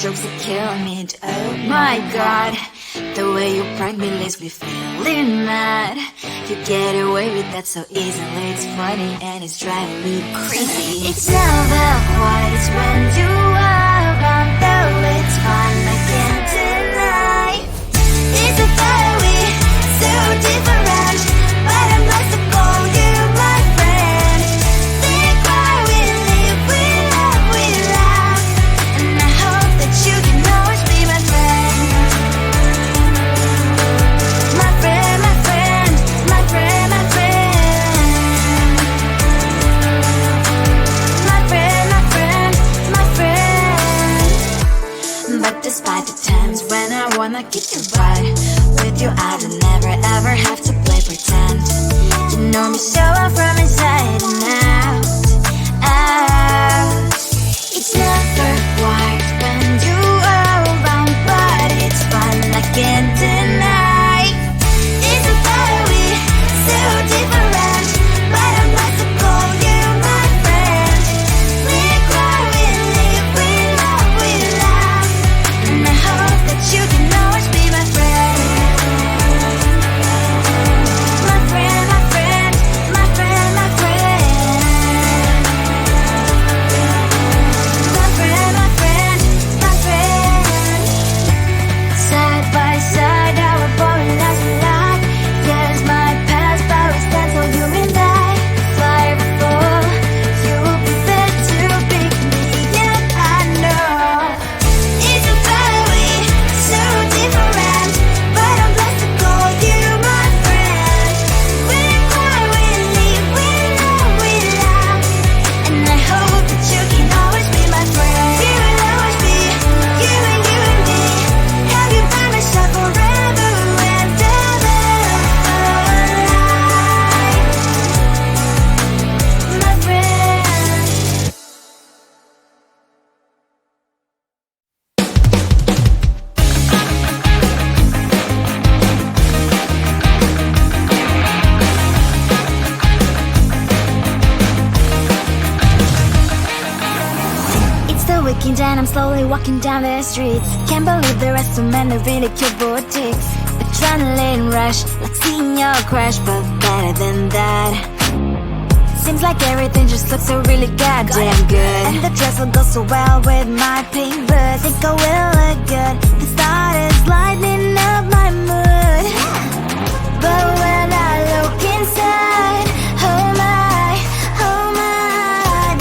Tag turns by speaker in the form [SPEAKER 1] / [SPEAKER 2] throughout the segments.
[SPEAKER 1] jokes that kill me. Oh my god, the way you prank me leaves me feeling mad. You get away with that so easily. It's funny and it's driving me crazy. It's never quite, it's when you are around, though it's fun, I can't deny. It's a fire we so different, but I'm lost to call you my friend. Think why we live, we laugh, and I hope that you can always be my friend. My friend, my friend, my friend, my friend. My friend, my friend, my friend. But despite the times when I wanna get you right, with you I don't never ever have to play pretend. You know me so well from inside and out, out. It's never quite when you are around, but it's fun, I can't deny. It's a fire we so different, but I must call you my friend. We cry, we live, we love, and I hope that you can always be my friend. My friend, my friend, my friend, my friend. My friend, my friend, my friend. Side by side, our boring lives we like. Yes, my past, but we stand so you and I. Fly before you will be there to pick me up, I know. It's a fire we so different, but I'm blessed to call you my friend. We cry, we live, we love, and I hope that you can always be my friend. You will always be you and me. Have you by my side forever and ever. My friend. It's the weekend and I'm slowly walking down the streets. Can't believe there are so many really cute boutiques. Adrenaline rush, like seeing your crush, but better than that. Seems like everything just looks so really goddamn good, and the dress will go so well with my pink boots. Think I will look good, the thought is lightening up my mood. But when I look inside, oh my,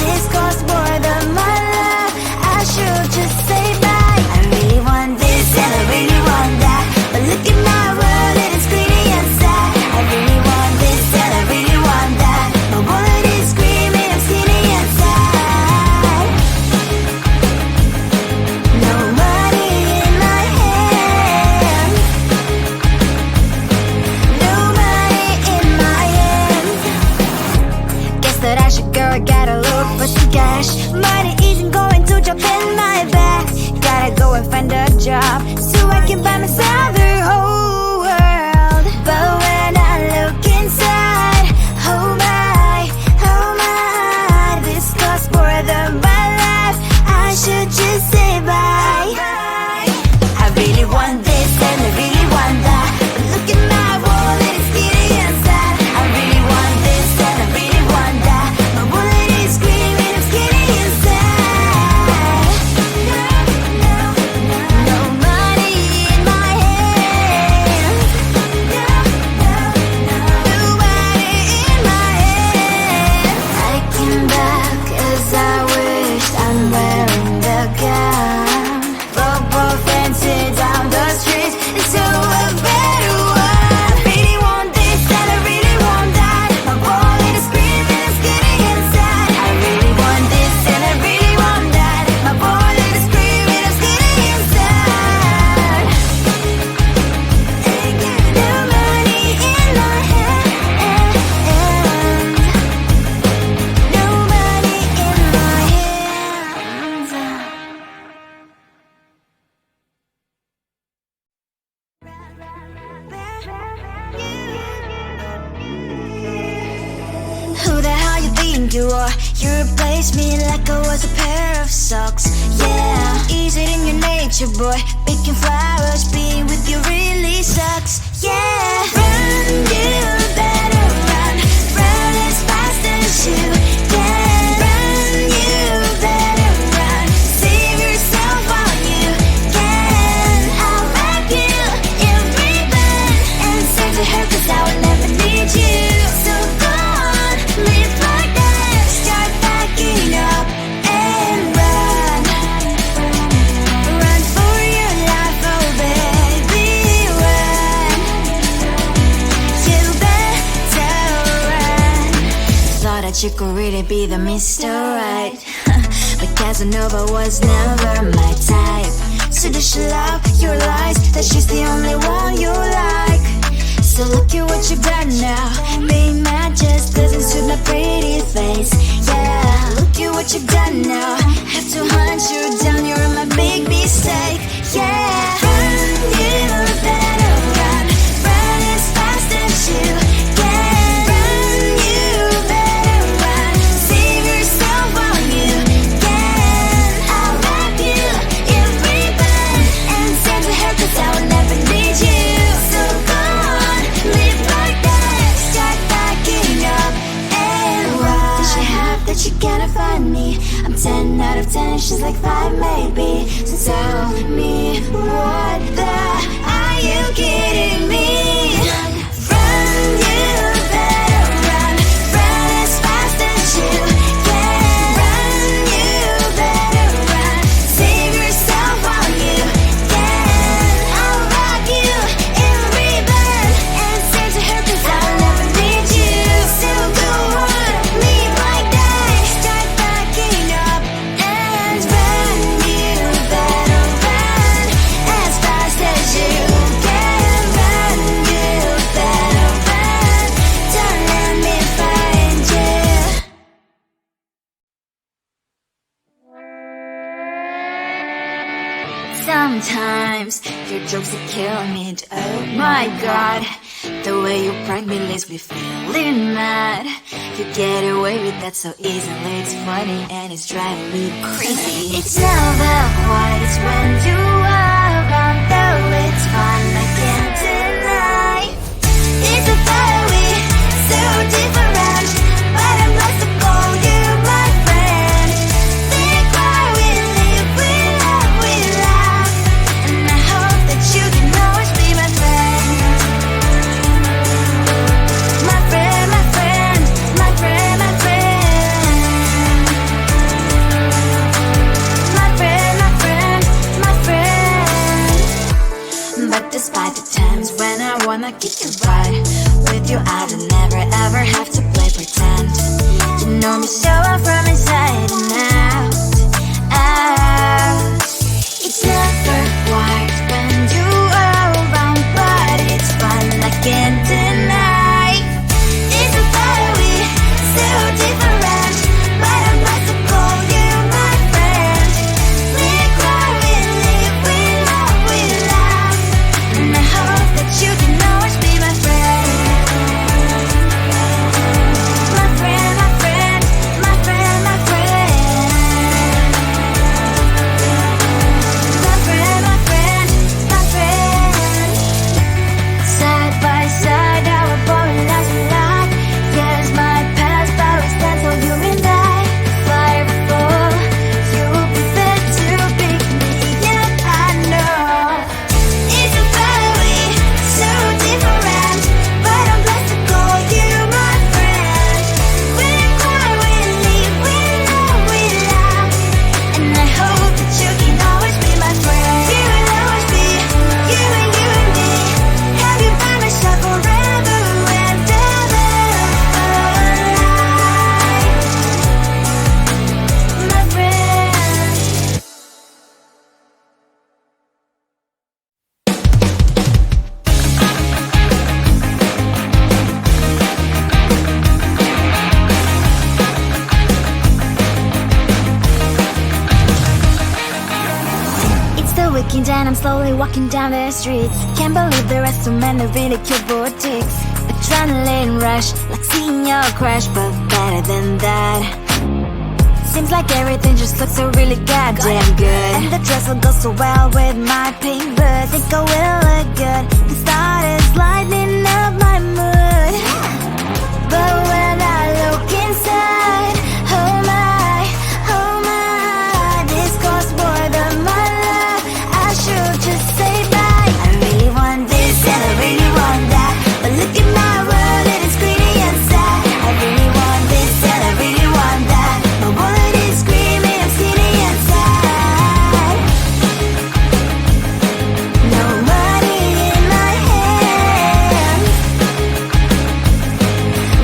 [SPEAKER 1] this costs more than my love. I should just say bye. I really want this and I really want that, but look at my world, it is pretty inside. I really want this and I really want that, my wallet is screaming, I'm skinny inside. No money in my hand, no money in my hand. Guess that I should go, gotta look for some cash. Money isn't going to jump in my bag. Gotta go and find a job so I can buy myself the whole world. But when I look inside, oh my, this costs more than my life. I should just say bye. I really want this and I really want that, but look at my wallet, it's skinny inside. I really want this and I really want that, my wallet is screaming, I'm skinny inside. No money in my hand, no money in my hand. I came back 'cause I wish I'm wearing the gown. Robo fancy down the street into a better one. I really want this and I really want that, my wallet is screaming, I'm skinny inside. I really want this and I really want that, my wallet is screaming, I'm skinny inside. No money in my hand, no money in my hands. Who the hell you think you are? You replaced me like I was a pair of socks. Yeah, is it in your name? with your boy, picking flowers, being with you really sucks. Yeah, run, you better run, run as fast as you can. Run, you better run, save yourself while you can. I'll wrap you in ribbon and send to her 'cause I will never need you. So go on, live like that, start backing up and run. Run for your life, oh baby, run. You better run. Thought that you could really be the Mr. Right, but Casanova was never my type. So does she love your lies, that she's the only one you like? So look at what you've done now. Being mad just doesn't suit my pretty face. Yeah, look at what you've done now. Have to hunt you down, you're my big mistake. Yeah, run, you better run, run as fast as you can. Run, you better run, save yourself while you can. I'll wrap you in ribbon and send to her 'cause I will never need you. So go on, live like that, start backing up and run. Does she have that you cannot find me? I'm 10 out of 10, she's like 5 maybe. So tell me, what the, are you kidding me? Run, you better run, run as fast as you can. Run, you better run, save yourself while you can. I'll wrap you in ribbon and send to her 'cause I will never need you. So go on, live like that, start backing up and run. You better run as fast as you can. Run, you better run, don't let me find you. Sometimes your jokes they kill me. Oh my god, the way you prank me leaves me feeling mad. You get away with that so easily. It's funny and it's driving me crazy. It's never quiet, it's when you are around, though it's fun, I can't deny. It's a fiery, so different, but I'm blessed to call you my friend. We cry, we live, we love, we laugh, and I hope that you can always be my friend. My friend, my friend, my friend, my friend. My friend, my friend, my friend. But despite the times when I wanna kick your butt, with you I don't never ever have to play pretend. You know me so well from inside and out, out. It's never quiet when you are around, but it's fun, I can't deny. It's a fiery, so different, but I'm blessed to call you my friend. We cry, we live, we love, we laugh, and I hope that you can always be my friend. My friend, my friend, my friend, my friend. My friend, my friend, my friend. Side by side, our boring lives we like. Yes, my past, but we stand so you and I. Fire before you will be there to pick me up, I know. It's a fiery, so different, but I'm blessed to call you my friend. We cry, we live, we love, we laugh, and I hope that you can always be my friend. You will always be, you and me. Have you by my side forever and ever, my friend. It's the weekend and I'm slowly walking down the streets. Can't believe there are so many really cute boutiques. Adrenaline rush, like seeing your crush, but better than that. Seems like everything just looks so really goddamn good. And the dress will go so well with my pink boots. Think I will look good. The thought is lightening up my mood. But when I look inside, oh my, this costs more than my love. I should just say bye. I really want this and I really want that, but look at my world, it is greedy inside. I really want this and I really want that, my wallet is screaming, I'm skinny inside. No money in my hand,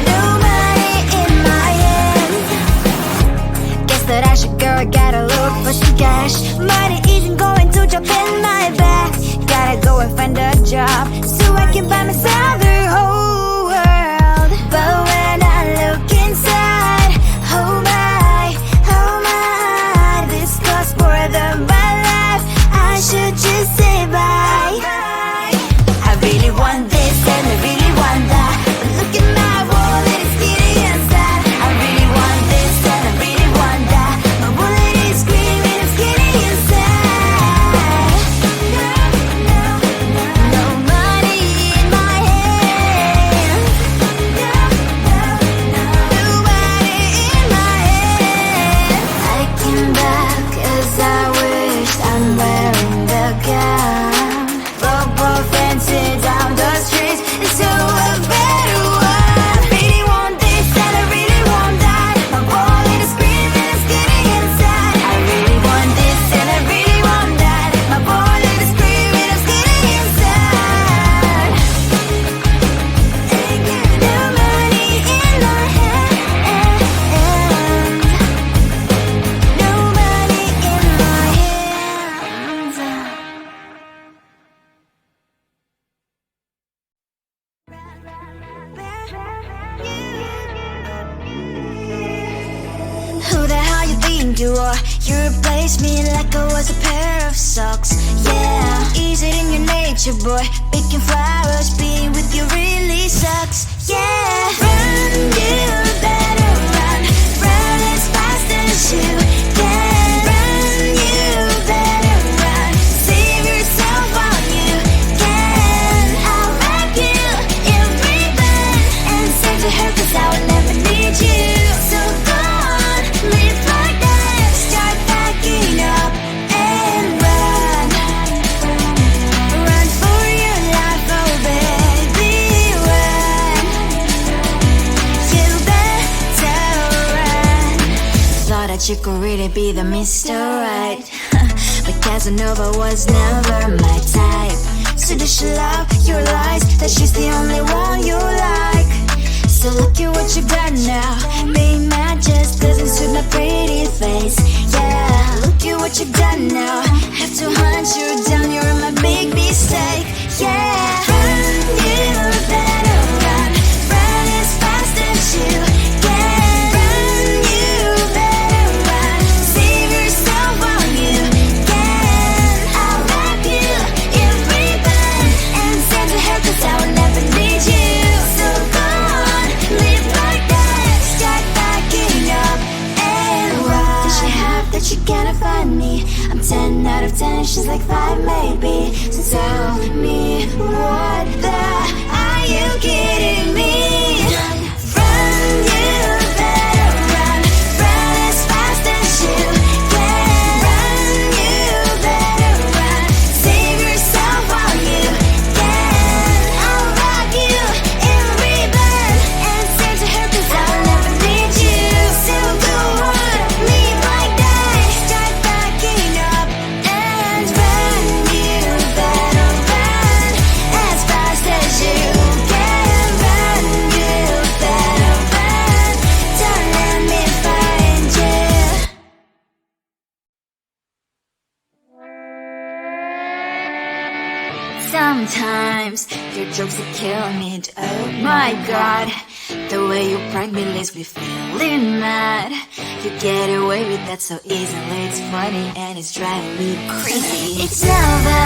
[SPEAKER 1] no money in my hand. Guess that I should go, gotta look for some cash. Money isn't going to jump in my back. Gotta go and find a job so I can buy myself the whole world. But when I look inside, oh my, this costs more than my life. I should just say bye. I really want this and I really want that, but look at my wallet, it's skinny inside. I really want this and I really want that, my wallet is screaming, I'm skinny inside. No money in my hand, no money in my hand. I came back 'cause I wish I'm wearing the gown. Football fancy down the streets into a better one. I really want this and I really want that, my wallet is screaming, I'm skinny inside. I really want this and I really want that, my wallet is screaming, I'm skinny inside. No money in my hand, no money in my hands. Who the hell you think you are? You replaced me like I was a pair of socks. Yeah, is it in your nature, boy? Picking flowers, being with you really sucks. Yeah, run, you better run, run as fast as you can. Run, you better run, save yourself while you can. I'll wrap you in ribbon and send to her 'cause I will never need you. So go on, live like that, start packing up and run. Run for your life, oh baby, run. You better run. Thought that you could really be the Mr. Right, but Casanova was never my type. So does she love your lies, that she's the only one you like? So look at what you've done now, being mad just doesn't suit my pretty face. Yeah, look at what you've done now, have to hunt you down, you're my big mistake. Yeah, run, you better run, run as fast as you can. Run, you better run, save yourself while you can. I'll wrap you in ribbon and send to her 'cause I will never need you. So go on, live like that, start packing up and run. Does she have that she cannot find me? I'm 10 out of 10, she's like 5 maybe. So tell me, what the, are you kidding me? Run, you better run, run as fast as you can. Run, you better run, save yourself while you can. I'll wrap you in ribbon and send to her 'cause I will never need you. So go on, live like that, start packing up and run. You better run as fast as you can. Run, you better run, don't let me find you. Sometimes your jokes are killing me. Oh my god, the way you prank me leaves me feeling mad. You get away with that so easily, it's funny and it's driving me crazy. It's never